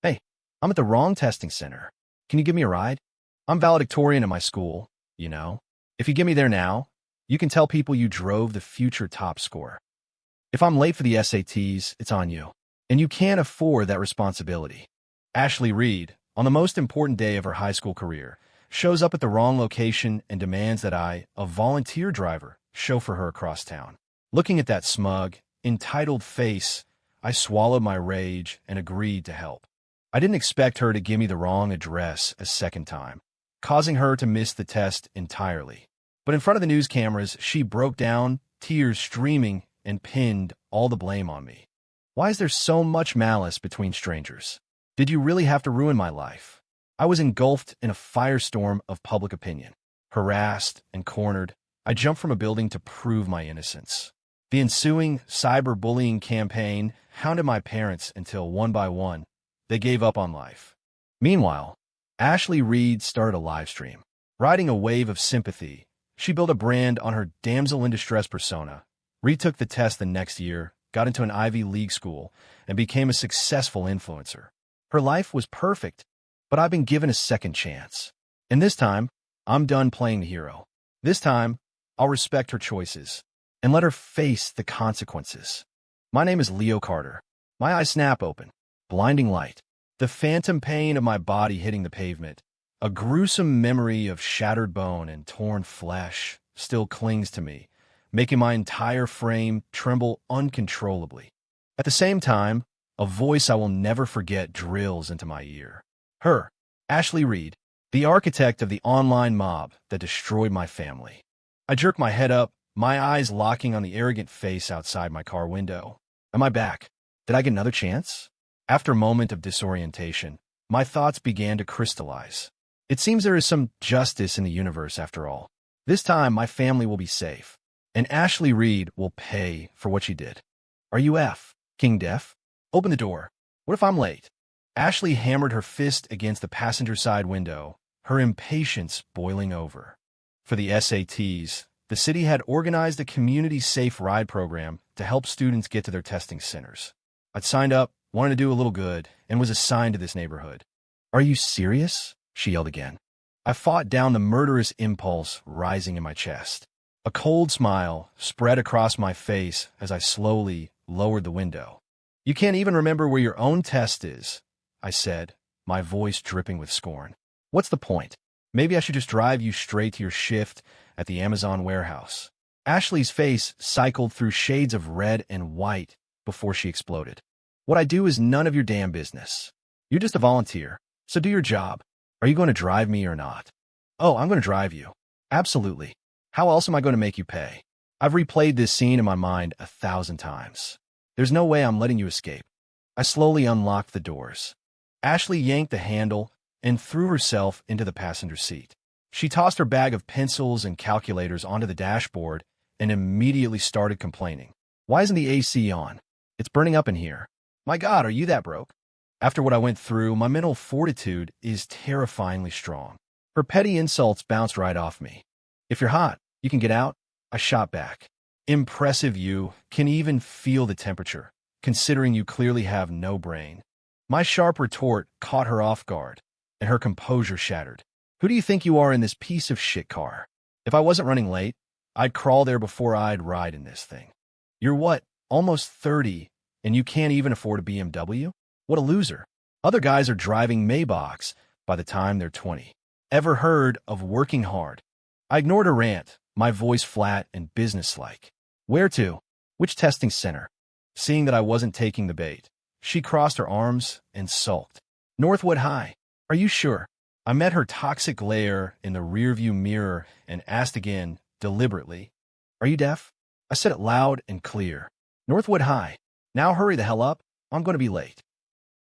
Hey, I'm at the wrong testing center. Can you give me a ride? I'm valedictorian at my school, you know. If you get me there now, you can tell people you drove the future top score. If I'm late for the SATs, it's on you. And you can't afford that responsibility. Ashley Reed, on the most important day of her high school career, shows up at the wrong location and demands that I, a volunteer driver, chauffeur her across town. Looking at that smug, entitled face, I swallowed my rage and agreed to help. I didn't expect her to give me the wrong address a second time, causing her to miss the test entirely. But in front of the news cameras, she broke down, tears streaming, and pinned all the blame on me. Why is there so much malice between strangers? Did you really have to ruin my life? I was engulfed in a firestorm of public opinion. Harassed and cornered, I jumped from a building to prove my innocence. The ensuing cyberbullying campaign hounded my parents until, one by one, they gave up on life. Meanwhile, Ashley Reed started a live stream. Riding a wave of sympathy, she built a brand on her damsel in distress persona, retook the test the next year, got into an Ivy League school, and became a successful influencer. Her life was perfect, but I've been given a second chance. And this time, I'm done playing the hero. This time, I'll respect her choices and let her face the consequences. My name is Leo Carter. My eyes snap open. Blinding light. The phantom pain of my body hitting the pavement. A gruesome memory of shattered bone and torn flesh still clings to me, making my entire frame tremble uncontrollably. At the same time, a voice I will never forget drills into my ear. Her, Ashley Reed, the architect of the online mob that destroyed my family. I jerk my head up, my eyes locking on the arrogant face outside my car window. Am I back? Did I get another chance? After a moment of disorientation, my thoughts began to crystallize. It seems there is some justice in the universe after all. This time, my family will be safe, and Ashley Reed will pay for what she did. Are you King Deaf? Open the door. What if I'm late? Ashley hammered her fist against the passenger side window, her impatience boiling over. For the SATs, the city had organized a community safe ride program to help students get to their testing centers. I'd signed up, wanted to do a little good, and was assigned to this neighborhood. Are you serious? She yelled again. I fought down the murderous impulse rising in my chest. A cold smile spread across my face as I slowly lowered the window. You can't even remember where your own test is, I said, my voice dripping with scorn. What's the point? Maybe I should just drive you straight to your shift at the Amazon warehouse. Ashley's face cycled through shades of red and white before she exploded. What I do is none of your damn business. You're just a volunteer, so do your job. Are you going to drive me or not? Oh, I'm going to drive you. Absolutely. How else am I going to make you pay? I've replayed this scene in my mind 1,000 times. There's no way I'm letting you escape. I slowly unlocked the doors. Ashley yanked the handle and threw herself into the passenger seat. She tossed her bag of pencils and calculators onto the dashboard and immediately started complaining. Why isn't the AC on? It's burning up in here. My God, are you that broke? After what I went through, my mental fortitude is terrifyingly strong. Her petty insults bounced right off me. If you're hot, you can get out, I shot back. Impressive, you can even feel the temperature, considering you clearly have no brain. My sharp retort caught her off guard, and her composure shattered. Who do you think you are in this piece of shit car? If I wasn't running late, I'd crawl there before I'd ride in this thing. You're what, almost 30, and you can't even afford a BMW? What a loser. Other guys are driving Maybachs by the time they're 20. Ever heard of working hard? I ignored her rant, my voice flat and businesslike. Where to? Which testing center? Seeing that I wasn't taking the bait, she crossed her arms and sulked. Northwood High. Are you sure? I met her toxic glare in the rearview mirror and asked again, deliberately, Are you deaf? I said it loud and clear. Northwood High. Now hurry the hell up. I'm going to be late.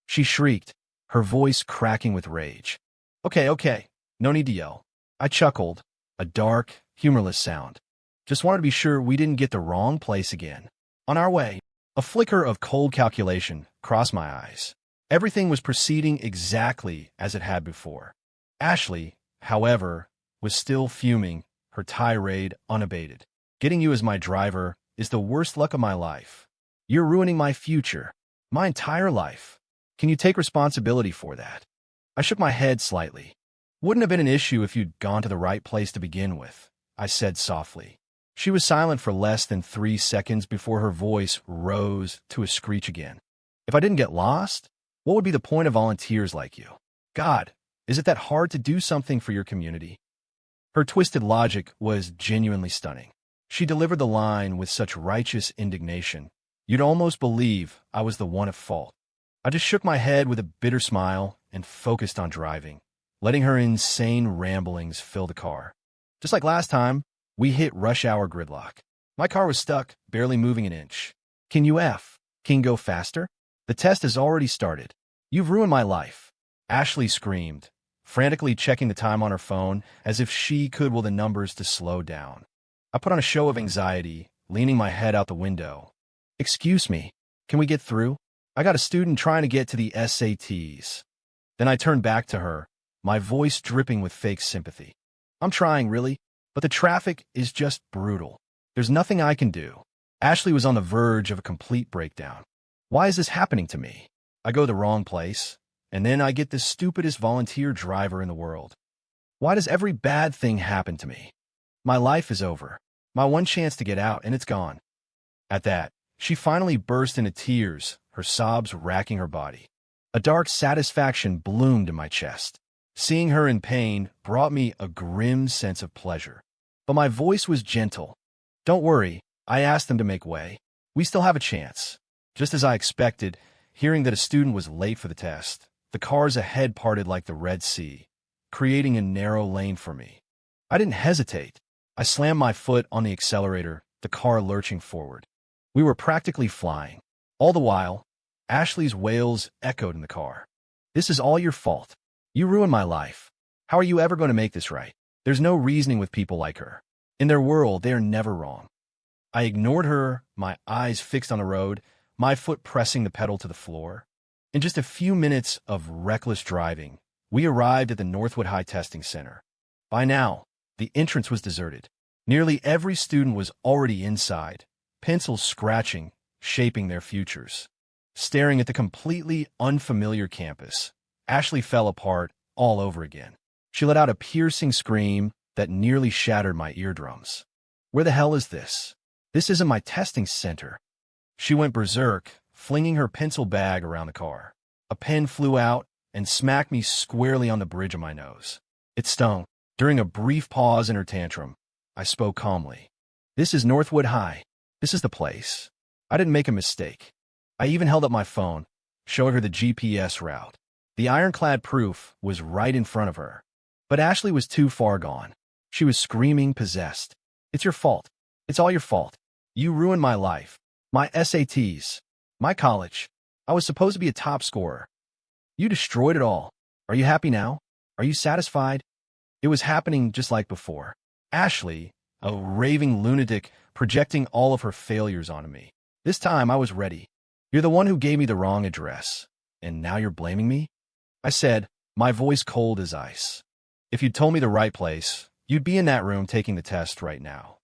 She shrieked, her voice cracking with rage. Okay. No need to yell. I chuckled, a dark, humorless sound. Just wanted to be sure we didn't get the wrong place again. On our way, a flicker of cold calculation crossed my eyes. Everything was proceeding exactly as it had before. Ashley, however, was still fuming, her tirade unabated. Getting you as my driver is the worst luck of my life. You're ruining my future, my entire life. Can you take responsibility for that? I shook my head slightly. Wouldn't have been an issue if you'd gone to the right place to begin with, I said softly. She was silent for less than 3 seconds before her voice rose to a screech again. If I didn't get lost, what would be the point of volunteers like you? God, is it that hard to do something for your community? Her twisted logic was genuinely stunning. She delivered the line with such righteous indignation, you'd almost believe I was the one at fault. I just shook my head with a bitter smile and focused on driving, letting her insane ramblings fill the car. Just like last time, we hit rush hour gridlock. My car was stuck, barely moving an inch. Can you go faster? The test has already started. You've ruined my life. Ashley screamed, frantically checking the time on her phone as if she could will the numbers to slow down. I put on a show of anxiety, leaning my head out the window. Excuse me, can we get through? I got a student trying to get to the SATs. Then I turned back to her, my voice dripping with fake sympathy. I'm trying, really, but the traffic is just brutal. There's nothing I can do. Ashley was on the verge of a complete breakdown. Why is this happening to me? I go the wrong place, and then I get the stupidest volunteer driver in the world. Why does every bad thing happen to me? My life is over. My one chance to get out, and it's gone. At that, she finally burst into tears, her sobs racking her body. A dark satisfaction bloomed in my chest. Seeing her in pain brought me a grim sense of pleasure. But my voice was gentle. Don't worry, I asked them to make way. We still have a chance. Just as I expected, hearing that a student was late for the test, the cars ahead parted like the Red Sea, creating a narrow lane for me. I didn't hesitate. I slammed my foot on the accelerator, the car lurching forward. We were practically flying. All the while, Ashley's wails echoed in the car. This is all your fault. You ruined my life. How are you ever going to make this right? There's no reasoning with people like her. In their world, they are never wrong. I ignored her, my eyes fixed on the road, my foot pressing the pedal to the floor. In just a few minutes of reckless driving, we arrived at the Northwood High Testing Center. By now, the entrance was deserted. Nearly every student was already inside, pencils scratching, shaping their futures. Staring at the completely unfamiliar campus, Ashley fell apart all over again. She let out a piercing scream that nearly shattered my eardrums. Where the hell is this? This isn't my testing center. She went berserk, flinging her pencil bag around the car. A pen flew out and smacked me squarely on the bridge of my nose. It stung. During a brief pause in her tantrum, I spoke calmly. This is Northwood High. This is the place. I didn't make a mistake. I even held up my phone, showing her the GPS route. The ironclad proof was right in front of her. But Ashley was too far gone. She was screaming, possessed. It's your fault. It's all your fault. You ruined my life. My SATs. My college. I was supposed to be a top scorer. You destroyed it all. Are you happy now? Are you satisfied? It was happening just like before. Ashley, a raving lunatic, projecting all of her failures onto me. This time I was ready. You're the one who gave me the wrong address. And now you're blaming me? I said, my voice cold as ice. If you'd told me the right place, you'd be in that room taking the test right now.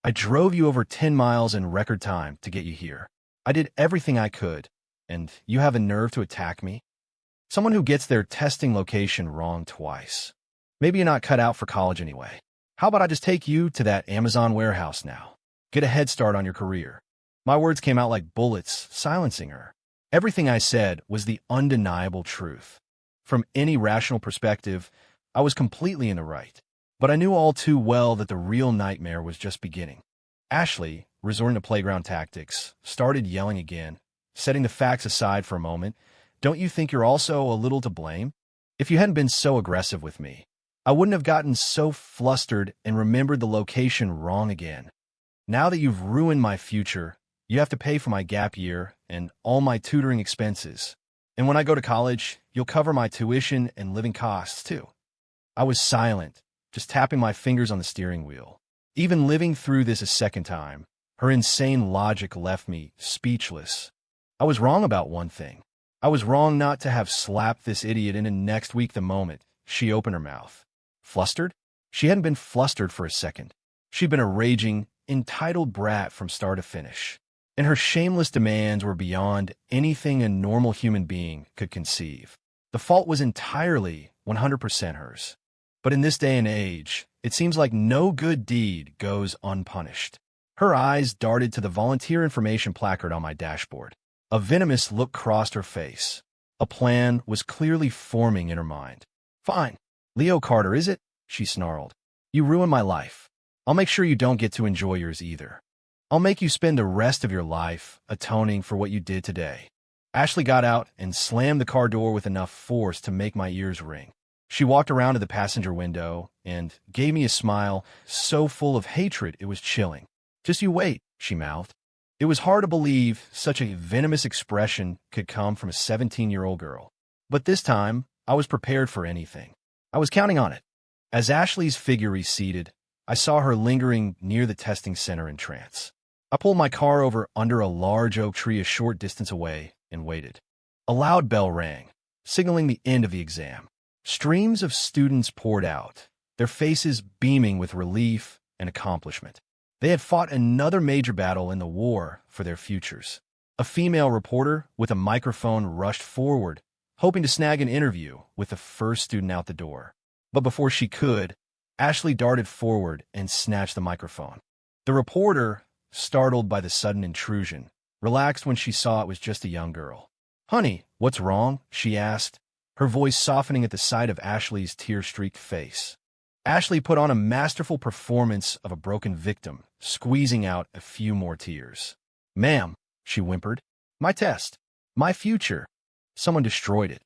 I drove you over 10 miles in record time to get you here. I did everything I could, and you have a nerve to attack me? Someone who gets their testing location wrong twice. Maybe you're not cut out for college anyway. How about I just take you to that Amazon warehouse now? Get a head start on your career. My words came out like bullets, silencing her. Everything I said was the undeniable truth. From any rational perspective, I was completely in the right. But I knew all too well that the real nightmare was just beginning. Ashley, resorting to playground tactics, started yelling again. Setting the facts aside for a moment, don't you think you're also a little to blame? If you hadn't been so aggressive with me, I wouldn't have gotten so flustered and remembered the location wrong again. Now that you've ruined my future, you have to pay for my gap year and all my tutoring expenses. And when I go to college, you'll cover my tuition and living costs, too. I was silent, just tapping my fingers on the steering wheel. Even living through this a second time, her insane logic left me speechless. I was wrong about one thing. I was wrong not to have slapped this idiot into next week the moment she opened her mouth. Flustered? She hadn't been flustered for a second. She'd been a raging, entitled brat from start to finish. and her shameless demands were beyond anything a normal human being could conceive. The fault was entirely 100% hers. But in this day and age, it seems like no good deed goes unpunished. Her eyes darted to the volunteer information placard on my dashboard. A venomous look crossed her face. A plan was clearly forming in her mind. "Fine. Leo Carter, is it?" she snarled. "You ruined my life. I'll make sure you don't get to enjoy yours either. I'll make you spend the rest of your life atoning for what you did today." Ashley got out and slammed the car door with enough force to make my ears ring. She walked around to the passenger window and gave me a smile so full of hatred it was chilling. "Just you wait," she mouthed. It was hard to believe such a venomous expression could come from a 17-year-old girl. But this time, I was prepared for anything. I was counting on it. As Ashley's figure receded, I saw her lingering near the testing center in trance. I pulled my car over under a large oak tree a short distance away and waited. A loud bell rang, signaling the end of the exam. Streams of students poured out, their faces beaming with relief and accomplishment. They had fought another major battle in the war for their futures. A female reporter with a microphone rushed forward, hoping to snag an interview with the first student out the door. But before she could, Ashley darted forward and snatched the microphone. The reporter, startled by the sudden intrusion, relaxed when she saw it was just a young girl. "Honey, what's wrong?" she asked, her voice softening at the sight of Ashley's tear-streaked face. Ashley put on a masterful performance of a broken victim, squeezing out a few more tears. "Ma'am," she whimpered, "my test, my future. Someone destroyed it."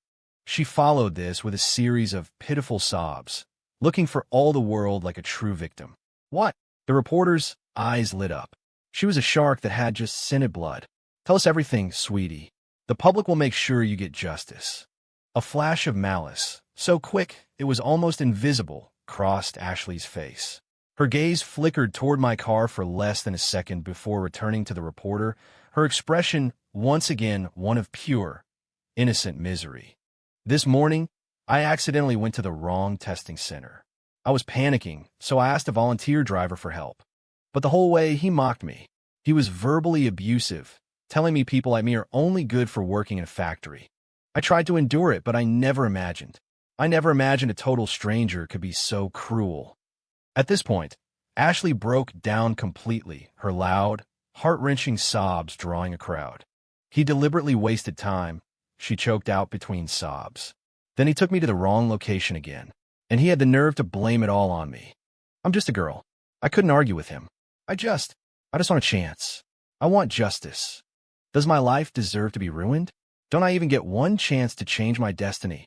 She followed this with a series of pitiful sobs, looking for all the world like a true victim. "What?" The reporter's eyes lit up. She was a shark that had just scented blood. "Tell us everything, sweetie. The public will make sure you get justice." A flash of malice, so quick it was almost invisible, crossed Ashley's face. Her gaze flickered toward my car for less than a second before returning to the reporter, her expression once again one of pure, innocent misery. "This morning, I accidentally went to the wrong testing center. I was panicking, so I asked a volunteer driver for help. But the whole way, he mocked me. He was verbally abusive, telling me people like me are only good for working in a factory. I tried to endure it, but I never imagined a total stranger could be so cruel." At this point, Ashley broke down completely, her loud, heart-wrenching sobs drawing a crowd. "He deliberately wasted time," she choked out between sobs. "Then he took me to the wrong location again, and he had the nerve to blame it all on me. I'm just a girl. I couldn't argue with him. I just want a chance. I want justice. Does my life deserve to be ruined? Don't I even get one chance to change my destiny?"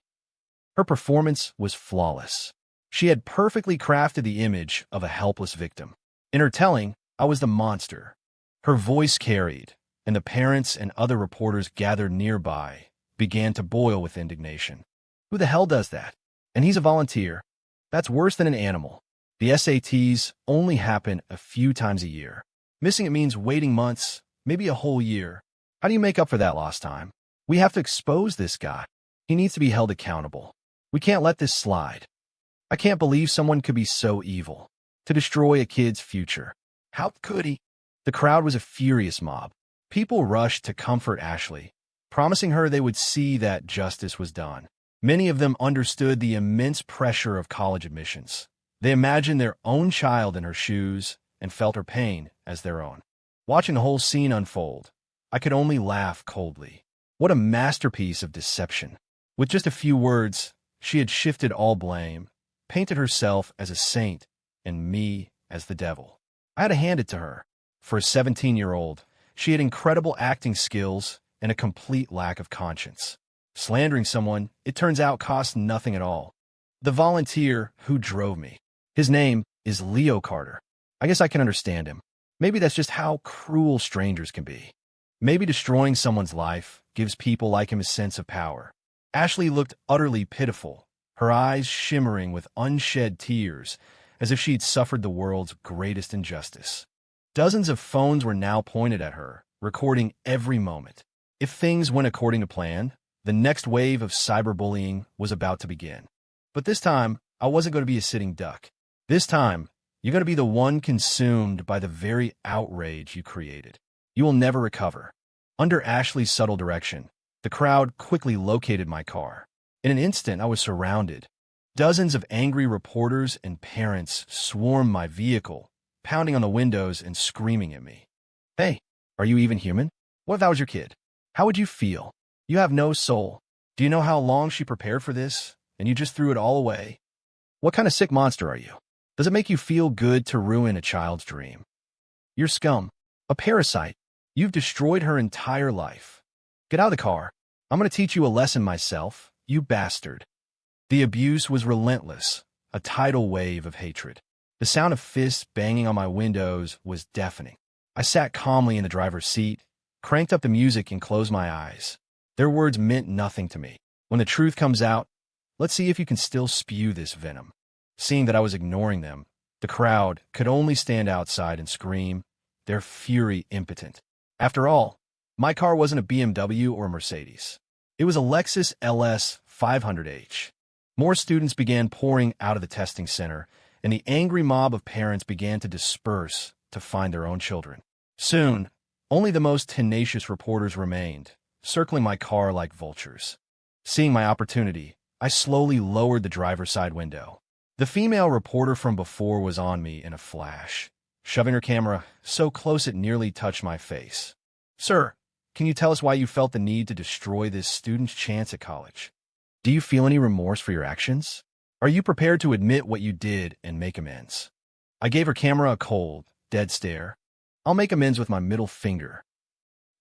Her performance was flawless. She had perfectly crafted the image of a helpless victim. In her telling, I was the monster. Her voice carried, and the parents and other reporters gathered nearby began to boil with indignation. Who the hell does that? And he's a volunteer. That's worse than an animal. The SATs only happen a few times a year. Missing it means waiting months, maybe a whole year. How do you make up for that lost time? We have to expose this guy. He needs to be held accountable. We can't let this slide. I can't believe someone could be so evil to destroy a kid's future. How could he? The crowd was a furious mob. People rushed to comfort Ashley, promising her they would see that justice was done. Many of them understood the immense pressure of college admissions. They imagined their own child in her shoes and felt her pain as their own. Watching the whole scene unfold, I could only laugh coldly. What a masterpiece of deception. With just a few words, she had shifted all blame, painted herself as a saint, and me as the devil. I had to hand it to her. For a 17-year-old, she had incredible acting skills and a complete lack of conscience. Slandering someone, it turns out, costs nothing at all. The volunteer who drove me. His name is Leo Carter. I guess I can understand him. Maybe that's just how cruel strangers can be. Maybe destroying someone's life gives people like him a sense of power. Ashley looked utterly pitiful, her eyes shimmering with unshed tears, as if she'd suffered the world's greatest injustice. Dozens of phones were now pointed at her, recording every moment. If things went according to plan, the next wave of cyberbullying was about to begin. But this time, I wasn't going to be a sitting duck. This time, you're going to be the one consumed by the very outrage you created. You will never recover. Under Ashley's subtle direction, the crowd quickly located my car. In an instant, I was surrounded. Dozens of angry reporters and parents swarmed my vehicle, pounding on the windows and screaming at me. Hey, are you even human? What if that was your kid? How would you feel? You have no soul. Do you know how long she prepared for this, and you just threw it all away? What kind of sick monster are you? Does it make you feel good to ruin a child's dream? You're scum. A parasite. You've destroyed her entire life. Get out of the car. I'm going to teach you a lesson myself, you bastard. The abuse was relentless, a tidal wave of hatred. The sound of fists banging on my windows was deafening. I sat calmly in the driver's seat, cranked up the music, and closed my eyes. Their words meant nothing to me. When the truth comes out, let's see if you can still spew this venom. Seeing that I was ignoring them, the crowd could only stand outside and scream, their fury impotent. After all, my car wasn't a BMW or a Mercedes. It was a Lexus LS 500H. More students began pouring out of the testing center, and the angry mob of parents began to disperse to find their own children. Soon, only the most tenacious reporters remained, circling my car like vultures. Seeing my opportunity, I slowly lowered the driver's side window. The female reporter from before was on me in a flash, shoving her camera so close it nearly touched my face. Sir, can you tell us why you felt the need to destroy this student's chance at college? Do you feel any remorse for your actions? Are you prepared to admit what you did and make amends? I gave her camera a cold, dead stare. I'll make amends with my middle finger.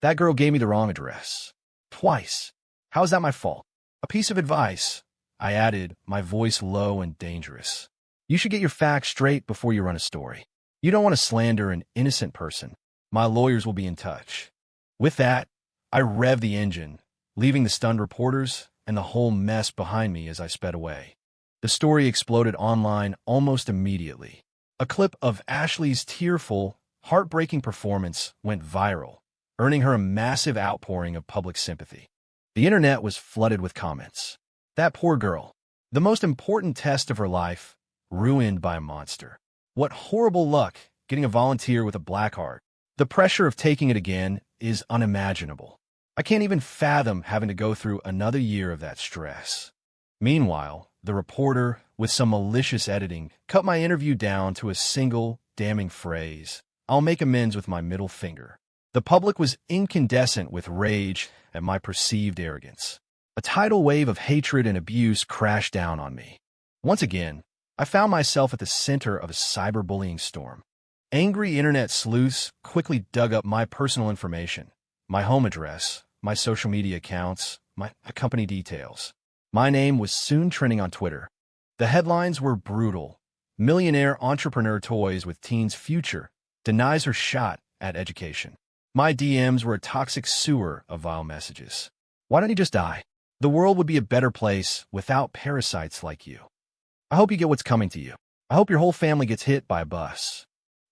That girl gave me the wrong address. Twice. How is that my fault? A piece of advice, I added, my voice low and dangerous. You should get your facts straight before you run a story. You don't want to slander an innocent person. My lawyers will be in touch. With that, I revved the engine, leaving the stunned reporters and the whole mess behind me as I sped away. The story exploded online almost immediately. A clip of Ashley's tearful, heartbreaking performance went viral, earning her a massive outpouring of public sympathy. The internet was flooded with comments. That poor girl. The most important test of her life, ruined by a monster. What horrible luck getting a volunteer with a black heart. The pressure of taking it again is unimaginable. I can't even fathom having to go through another year of that stress. Meanwhile, the reporter, with some malicious editing, cut my interview down to a single, damning phrase. I'll make amends with my middle finger. The public was incandescent with rage at my perceived arrogance. A tidal wave of hatred and abuse crashed down on me. Once again, I found myself at the center of a cyberbullying storm. Angry internet sleuths quickly dug up my personal information, my home address, my social media accounts, my company details. My name was soon trending on Twitter. The headlines were brutal. Millionaire entrepreneur toys with teen's future, denies her shot at education. My DMs were a toxic sewer of vile messages. Why don't you just die? The world would be a better place without parasites like you. I hope you get what's coming to you. I hope your whole family gets hit by a bus.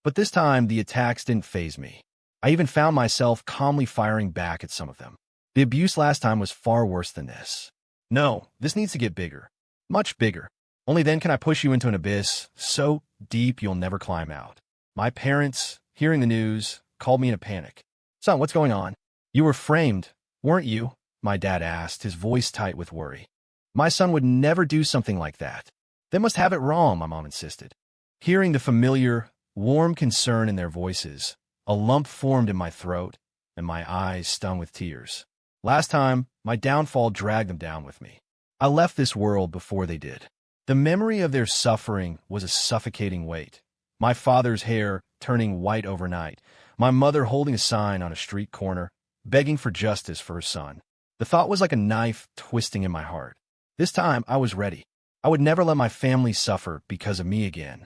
But this time, the attacks didn't faze me. I even found myself calmly firing back at some of them. The abuse last time was far worse than this. No, this needs to get bigger. Much bigger. Only then can I push you into an abyss so deep you'll never climb out. My parents, hearing the news, called me in a panic. Son, what's going on? You were framed, weren't you? My dad asked, his voice tight with worry. My son would never do something like that. They must have it wrong, my mom insisted. Hearing the familiar, warm concern in their voices, a lump formed in my throat, and my eyes stung with tears. Last time, my downfall dragged them down with me. I left this world before they did. The memory of their suffering was a suffocating weight. My father's hair turning white overnight, my mother holding a sign on a street corner, begging for justice for her son. The thought was like a knife twisting in my heart. This time, I was ready. I would never let my family suffer because of me again.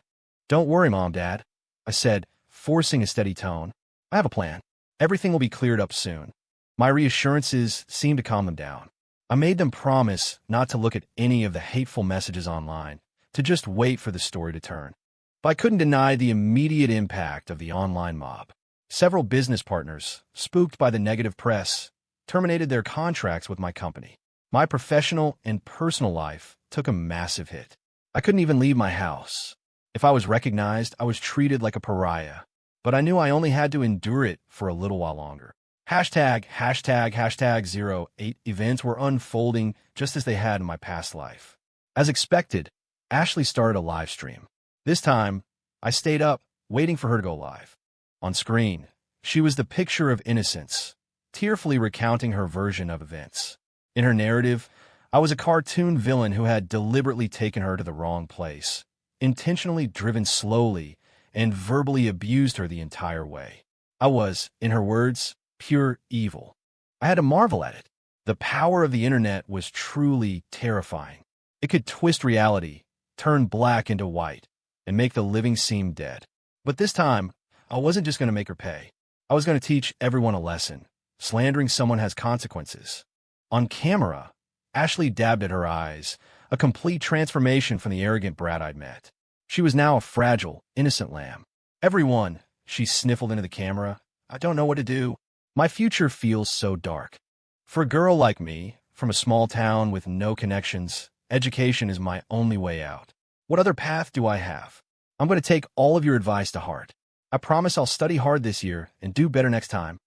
Don't worry, Mom, Dad, I said, forcing a steady tone. I have a plan. Everything will be cleared up soon. My reassurances seemed to calm them down. I made them promise not to look at any of the hateful messages online, to just wait for the story to turn. But I couldn't deny the immediate impact of the online mob. Several business partners, spooked by the negative press, terminated their contracts with my company. My professional and personal life took a massive hit. I couldn't even leave my house. If I was recognized, I was treated like a pariah. but I knew I only had to endure it for a little while longer. ###08 events were unfolding just as they had in my past life. As expected, Ashley started a live stream. This time, I stayed up, waiting for her to go live. On screen, she was the picture of innocence, tearfully recounting her version of events. In her narrative, I was a cartoon villain who had deliberately taken her to the wrong place, intentionally driven slowly, and verbally abused her the entire way. I was, in her words, pure evil. I had to marvel at it. The power of the internet was truly terrifying. It could twist reality, turn black into white, and make the living seem dead. But this time, I wasn't just going to make her pay. I was going to teach everyone a lesson. Slandering someone has consequences. On camera, Ashley dabbed at her eyes, a complete transformation from the arrogant brat I'd met. She was now a fragile, innocent lamb. "Everyone," she sniffled into the camera, "I don't know what to do. My future feels so dark. For a girl like me, from a small town with no connections, education is my only way out. What other path do I have? I'm going to take all of your advice to heart. I promise I'll study hard this year and do better next time."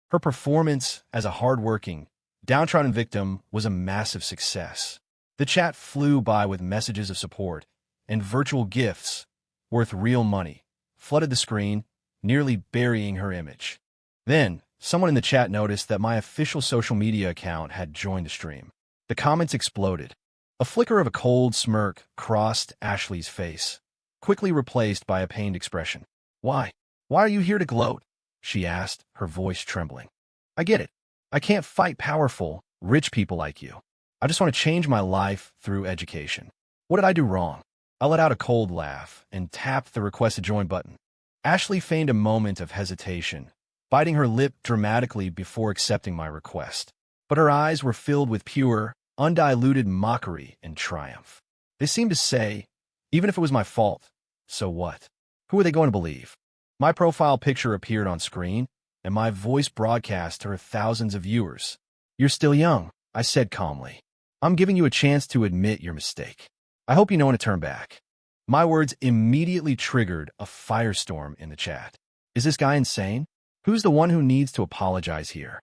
Her performance as a hardworking, downtrodden victim was a massive success. The chat flew by with messages of support, and virtual gifts, worth real money, flooded the screen, nearly burying her image. Then, someone in the chat noticed that my official social media account had joined the stream. The comments exploded. A flicker of a cold smirk crossed Ashley's face, quickly replaced by a pained expression. "Why? Why are you here to gloat?" she asked, her voice trembling. "I get it. I can't fight powerful, rich people like you. I just want to change my life through education. What did I do wrong?" I let out a cold laugh and tapped the request to join button. Ashley feigned a moment of hesitation, biting her lip dramatically before accepting my request. But her eyes were filled with pure, undiluted mockery and triumph. They seemed to say, even if it was my fault, so what? Who are they going to believe? My profile picture appeared on screen, and my voice broadcast to her thousands of viewers. "You're still young," I said calmly. "I'm giving you a chance to admit your mistake. I hope you know when to turn back." My words immediately triggered a firestorm in the chat. Is this guy insane? Who's the one who needs to apologize here?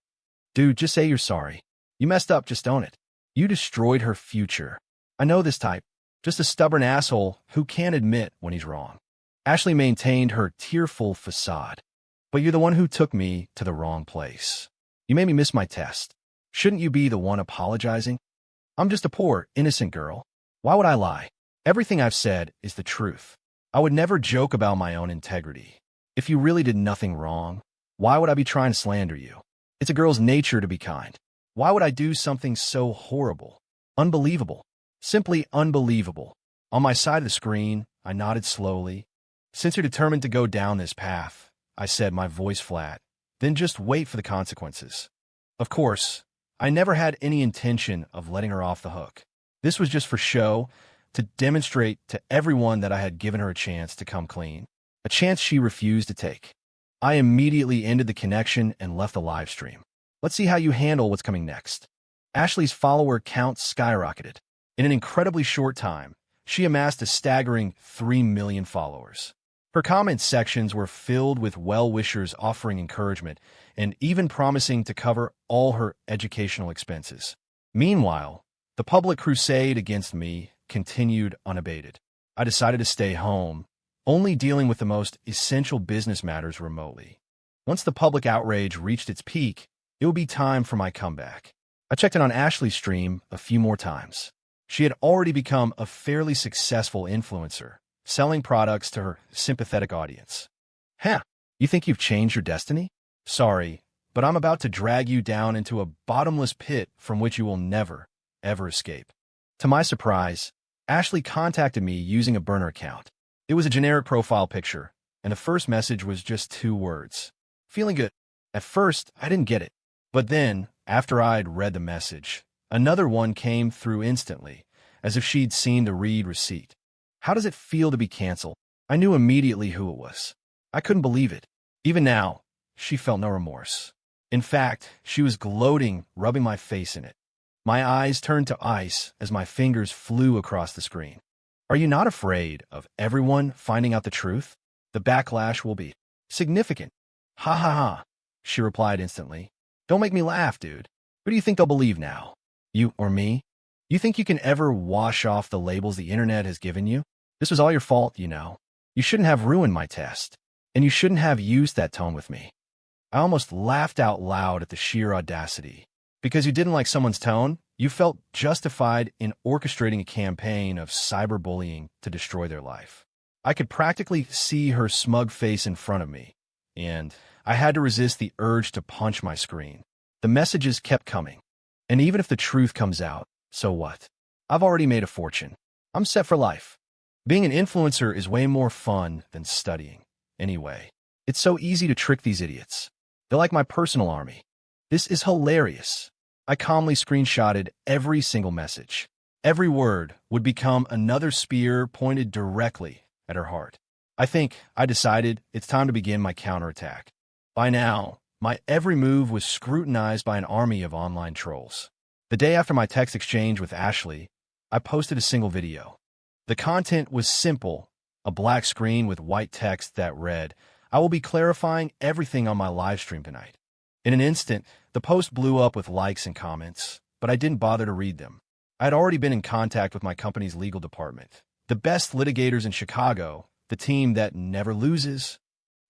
Dude, just say you're sorry. You messed up, just own it. You destroyed her future. I know this type. Just a stubborn asshole who can't admit when he's wrong. Ashley maintained her tearful facade. "But you're the one who took me to the wrong place. You made me miss my test. Shouldn't you be the one apologizing? I'm just a poor, innocent girl. Why would I lie? Everything I've said is the truth. I would never joke about my own integrity. If you really did nothing wrong, why would I be trying to slander you? It's a girl's nature to be kind. Why would I do something so horrible? Unbelievable. Simply unbelievable." On my side of the screen, I nodded slowly. "Since you're determined to go down this path," I said, my voice flat, "then just wait for the consequences." Of course, I never had any intention of letting her off the hook. This was just for show, to demonstrate to everyone that I had given her a chance to come clean, a chance she refused to take. I immediately ended the connection and left the live stream. Let's see how you handle what's coming next. Ashley's follower count skyrocketed. In an incredibly short time, she amassed a staggering 3 million followers. Her comment sections were filled with well-wishers offering encouragement and even promising to cover all her educational expenses. Meanwhile, the public crusade against me continued unabated. I decided to stay home, only dealing with the most essential business matters remotely. Once the public outrage reached its peak, it would be time for my comeback. I checked in on Ashley's stream a few more times. She had already become a fairly successful influencer, selling products to her sympathetic audience. "Huh, you think you've changed your destiny? Sorry, but I'm about to drag you down into a bottomless pit from which you will never, ever escape." To my surprise, Ashley contacted me using a burner account. It was a generic profile picture, and the first message was just 2 words. "Feeling good." At first, I didn't get it. But then, after I'd read the message, another one came through instantly, as if she'd seen the read receipt. "How does it feel to be canceled?" I knew immediately who it was. I couldn't believe it. Even now, she felt no remorse. In fact, she was gloating, rubbing my face in it. My eyes turned to ice as my fingers flew across the screen. "Are you not afraid of everyone finding out the truth? The backlash will be Significant. Ha ha ha, she replied instantly. Don't make me laugh, dude. Who do you think they'll believe now? You or me? You think you can ever wash off the labels the internet has given you? This was all your fault, you know. You shouldn't have ruined my test. And you shouldn't have used that tone with me. I almost laughed out loud at the sheer audacity. Because you didn't like someone's tone, you felt justified in orchestrating a campaign of cyberbullying to destroy their life. I could practically see her smug face in front of me, and I had to resist the urge to punch my screen. The messages kept coming. And even if the truth comes out, so what? I've already made a fortune. I'm set for life. Being an influencer is way more fun than studying. Anyway, it's so easy to trick these idiots. They're like my personal army. This is hilarious. I calmly screenshotted every single message. Every word would become another spear pointed directly at her heart. I decided it's time to begin my counterattack. By now, my every move was scrutinized by an army of online trolls. The day after my text exchange with Ashley, I posted a single video. The content was simple, a black screen with white text that read, "I will be clarifying everything on my live stream tonight." In an instant, the post blew up with likes and comments, but I didn't bother to read them. I had already been in contact with my company's legal department, the best litigators in Chicago, the team that never loses.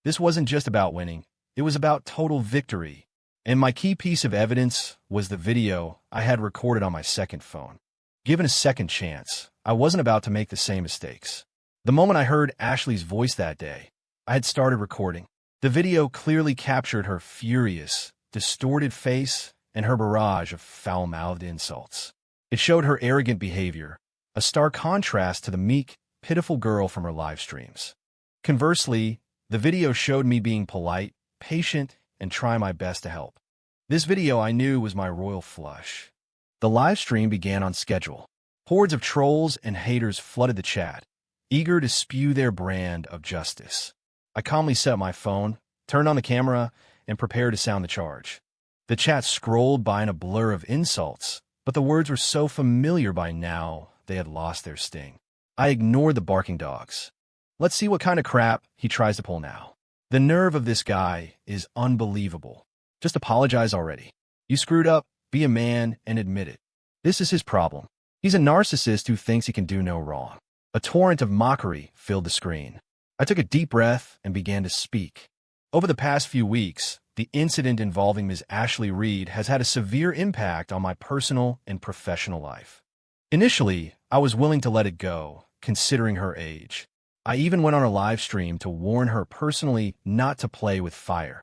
This wasn't just about winning. It was about total victory. And my key piece of evidence was the video I had recorded on my second phone. Given a second chance, I wasn't about to make the same mistakes. The moment I heard Ashley's voice that day, I had started recording. The video clearly captured her furious, distorted face and her barrage of foul-mouthed insults. It showed her arrogant behavior, a stark contrast to the meek, pitiful girl from her live streams. Conversely, the video showed me being polite, patient, and trying my best to help. This video I knew was my royal flush. The live stream began on schedule. Hordes of trolls and haters flooded the chat, eager to spew their brand of justice. I calmly set my phone, turned on the camera, and prepared to sound the charge. The chat scrolled by in a blur of insults, but the words were so familiar by now they had lost their sting. I ignored the barking dogs. Let's see what kind of crap he tries to pull now. The nerve of this guy is unbelievable. Just apologize already. You screwed up, be a man, and admit it. This is his problem. He's a narcissist who thinks he can do no wrong. A torrent of mockery filled the screen. I took a deep breath and began to speak. Over the past few weeks, the incident involving Ms. Ashley Reed has had a severe impact on my personal and professional life. Initially, I was willing to let it go, considering her age. I even went on a live stream to warn her personally not to play with fire.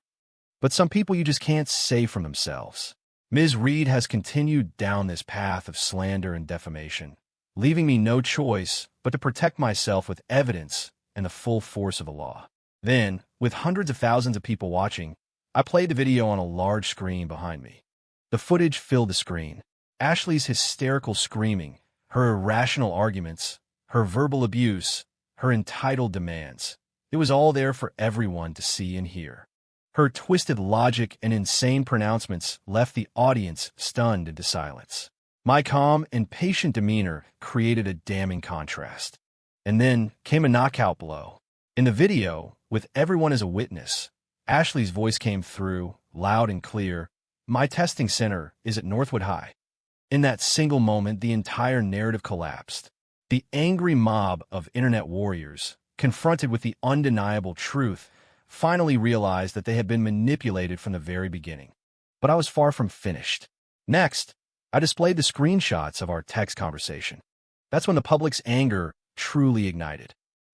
But some people you just can't save from themselves. Ms. Reed has continued down this path of slander and defamation, leaving me no choice but to protect myself with evidence and the full force of the law. Then, with hundreds of thousands of people watching, I played the video on a large screen behind me. The footage filled the screen. Ashley's hysterical screaming, her irrational arguments, her verbal abuse, her entitled demands. It was all there for everyone to see and hear. Her twisted logic and insane pronouncements left the audience stunned into silence. My calm and patient demeanor created a damning contrast. And then came a knockout blow. In the video, with everyone as a witness, Ashley's voice came through, loud and clear. "My testing center is at Northwood High." In that single moment, the entire narrative collapsed. The angry mob of internet warriors, confronted with the undeniable truth, finally realized that they had been manipulated from the very beginning. But I was far from finished. Next, I displayed the screenshots of our text conversation. That's when the public's anger truly ignited.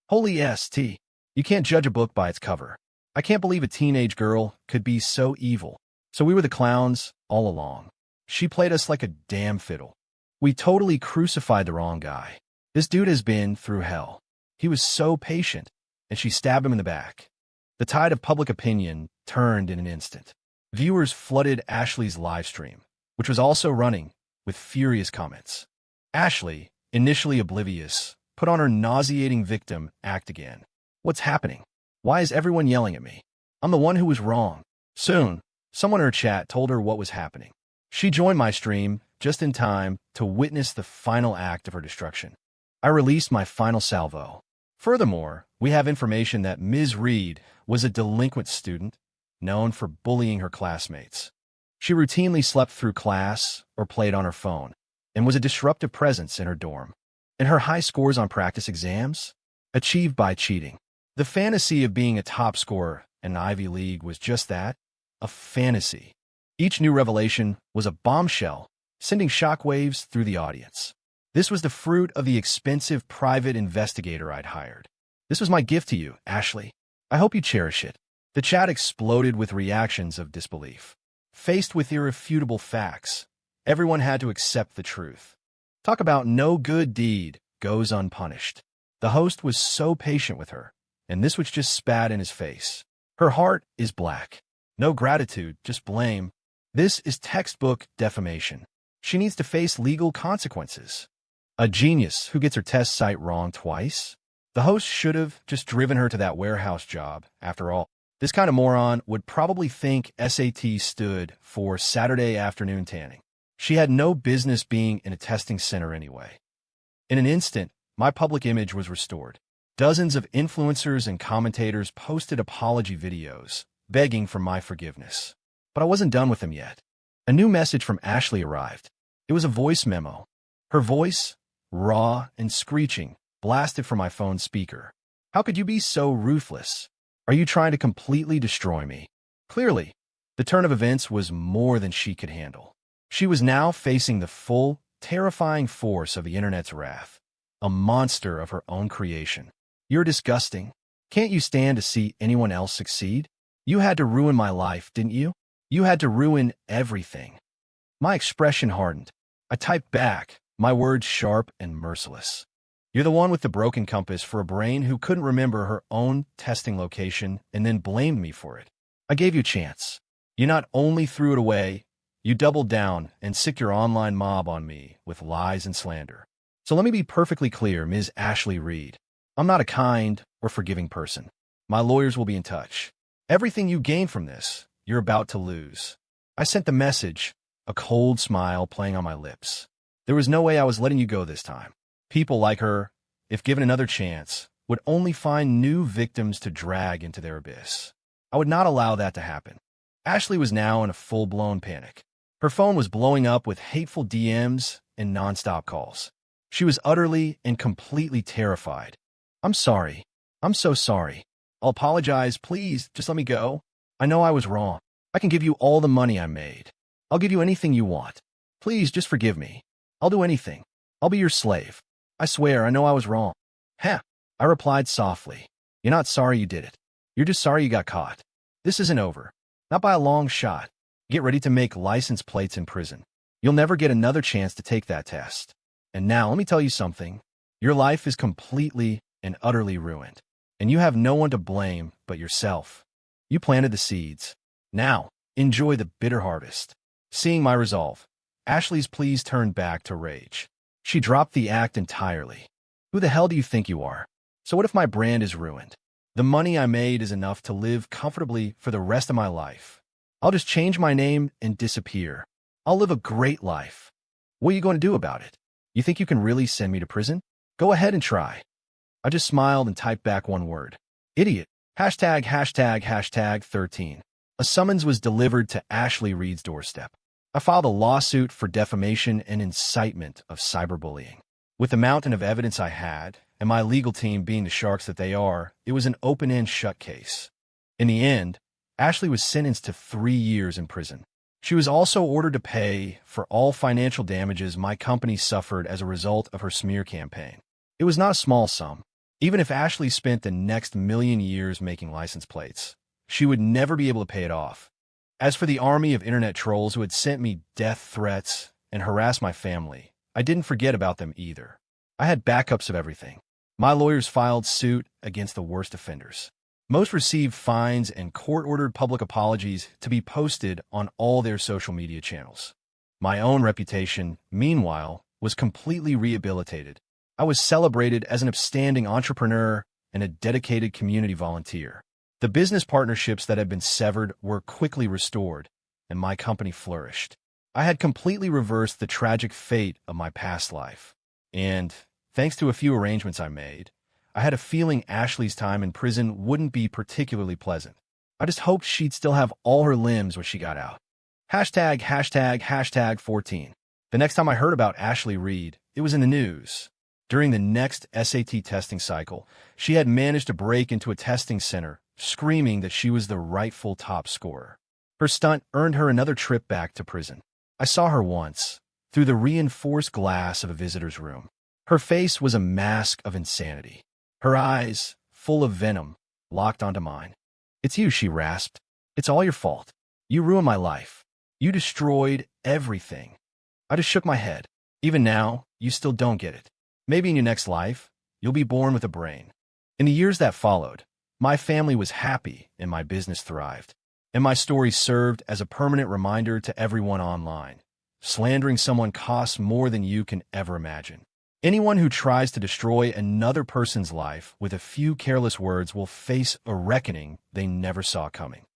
Holy ST, you can't judge a book by its cover. I can't believe a teenage girl could be so evil. So we were the clowns all along. She played us like a damn fiddle. We totally crucified the wrong guy. This dude has been through hell. He was so patient, and she stabbed him in the back. The tide of public opinion turned in an instant. Viewers flooded Ashley's live stream, which was also running, with furious comments. Ashley, initially oblivious, put on her nauseating victim act again. What's happening? Why is everyone yelling at me? I'm the one who was wrong. Soon, someone in her chat told her what was happening. She joined my stream just in time to witness the final act of her destruction. I released my final salvo. Furthermore, we have information that Ms. Reed was a delinquent student known for bullying her classmates. She routinely slept through class or played on her phone and was a disruptive presence in her dorm. And her high scores on practice exams? Achieved by cheating. The fantasy of being a top scorer in the Ivy League was just that, a fantasy. Each new revelation was a bombshell, sending shockwaves through the audience. This was the fruit of the expensive private investigator I'd hired. This was my gift to you, Ashley. I hope you cherish it. The chat exploded with reactions of disbelief. Faced with irrefutable facts, everyone had to accept the truth. Talk about no good deed goes unpunished. The host was so patient with her, and this was just spat in his face. Her heart is black. No gratitude, just blame. This is textbook defamation. She needs to face legal consequences. A genius who gets her test site wrong twice? The host should have just driven her to that warehouse job. After all, this kind of moron would probably think SAT stood for Saturday afternoon tanning. She had no business being in a testing center anyway. In an instant, my public image was restored. Dozens of influencers and commentators posted apology videos, begging for my forgiveness. But I wasn't done with them yet. A new message from Ashley arrived. It was a voice memo. Her voice, raw and screeching, blasted from my phone speaker. How could you be so ruthless? Are you trying to completely destroy me? Clearly, the turn of events was more than she could handle. She was now facing the full, terrifying force of the internet's wrath, a monster of her own creation. You're disgusting. Can't you stand to see anyone else succeed? You had to ruin my life, didn't you? You had to ruin everything. My expression hardened. I typed back, my words sharp and merciless. You're the one with the broken compass for a brain who couldn't remember her own testing location and then blamed me for it. I gave you a chance. You not only threw it away, you doubled down and sicked your online mob on me with lies and slander. So let me be perfectly clear, Ms. Ashley Reed. I'm not a kind or forgiving person. My lawyers will be in touch. Everything you gain from this, you're about to lose. I sent the message, a cold smile playing on my lips. There was no way I was letting you go this time. People like her, if given another chance, would only find new victims to drag into their abyss. I would not allow that to happen. Ashley was now in a full-blown panic. Her phone was blowing up with hateful DMs and nonstop calls. She was utterly and completely terrified. I'm sorry. I'm so sorry. I'll apologize. Please, just let me go. I know I was wrong. I can give you all the money I made. I'll give you anything you want. Please, just forgive me. I'll do anything. I'll be your slave. I swear, I know I was wrong. Heh. I replied softly. You're not sorry you did it. You're just sorry you got caught. This isn't over. Not by a long shot. Get ready to make license plates in prison. You'll never get another chance to take that test. And now, let me tell you something. Your life is completely and utterly ruined. And you have no one to blame but yourself. You planted the seeds. Now, enjoy the bitter harvest. Seeing my resolve, Ashley's pleas turned back to rage. She dropped the act entirely. Who the hell do you think you are? So what if my brand is ruined? The money I made is enough to live comfortably for the rest of my life. I'll just change my name and disappear. I'll live a great life. What are you going to do about it? You think you can really send me to prison? Go ahead and try. I just smiled and typed back one word. Idiot. ####13. A summons was delivered to Ashley Reed's doorstep. I filed a lawsuit for defamation and incitement of cyberbullying. With the mountain of evidence I had, and my legal team being the sharks that they are, it was an open-end shut case. In the end, Ashley was sentenced to 3 years in prison. She was also ordered to pay for all financial damages my company suffered as a result of her smear campaign. It was not a small sum. Even if Ashley spent the next million years making license plates, she would never be able to pay it off. As for the army of internet trolls who had sent me death threats and harassed my family, I didn't forget about them either. I had backups of everything. My lawyers filed suit against the worst offenders. Most received fines and court-ordered public apologies to be posted on all their social media channels. My own reputation, meanwhile, was completely rehabilitated. I was celebrated as an upstanding entrepreneur and a dedicated community volunteer. The business partnerships that had been severed were quickly restored, and my company flourished. I had completely reversed the tragic fate of my past life. And, thanks to a few arrangements I made, I had a feeling Ashley's time in prison wouldn't be particularly pleasant. I just hoped she'd still have all her limbs when she got out. Hashtag 14. The next time I heard about Ashley Reed, it was in the news. During the next SAT testing cycle, she had managed to break into a testing center, screaming that she was the rightful top scorer. Her stunt earned her another trip back to prison. I saw her once, through the reinforced glass of a visitor's room. Her face was a mask of insanity. Her eyes, full of venom, locked onto mine. "It's you," she rasped. "It's all your fault. You ruined my life. You destroyed everything." I just shook my head. "Even now, you still don't get it. Maybe in your next life, you'll be born with a brain." In the years that followed, my family was happy and my business thrived. And my story served as a permanent reminder to everyone online. Slandering someone costs more than you can ever imagine. Anyone who tries to destroy another person's life with a few careless words will face a reckoning they never saw coming.